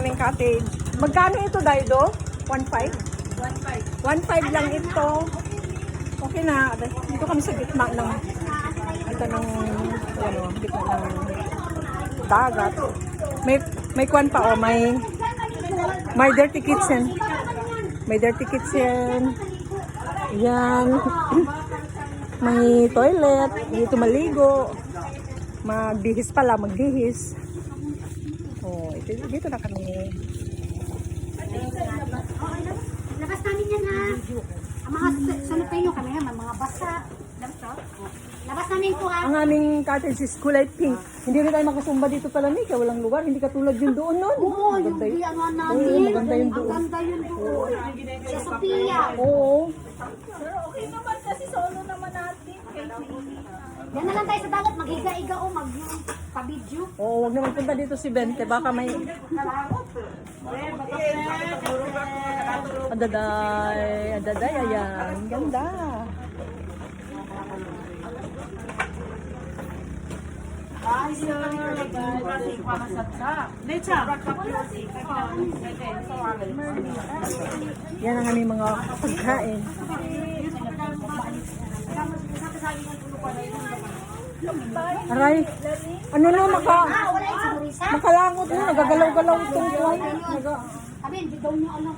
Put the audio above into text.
aming cottage. Magkano ito, Daido? 1.5? 1.5 lang ito. Okay na. Dito kami sa gitna ng dagat. May kwan pa, oh, may dirty kitchen. May dirty kitchen. Yan. May toilet. Dito maligo. Magbihis pala, magbihis. Oh, dito na kami. Labas namin yan ha. Ang mga sunod kayo kami ha, mga basa. Labas namin po ha. Ang aming cottage is kulay pink. Hindi rin tayo makasumba dito pala, Mika. Walang lugar. Hindi katulad yung doon nun. Oo, yung ano namin. Oo, maganda yung doon. Ang ganda yun doon. Sa Sophia. Oo. Pero okay naman kasi solo naman natin. Yan na lang tayo sa dagat. Maghiga-iga o mag-pabidyo. Oo, wag naman punta dito si Bente. Baka may... Adaday. Adaday, ayan. Ganda. Yan ang aming mga pagkain. Aray, ano na makalangot na, nagagalaw-galaw itong kuhay. Sabi, hindi daw niyo alam.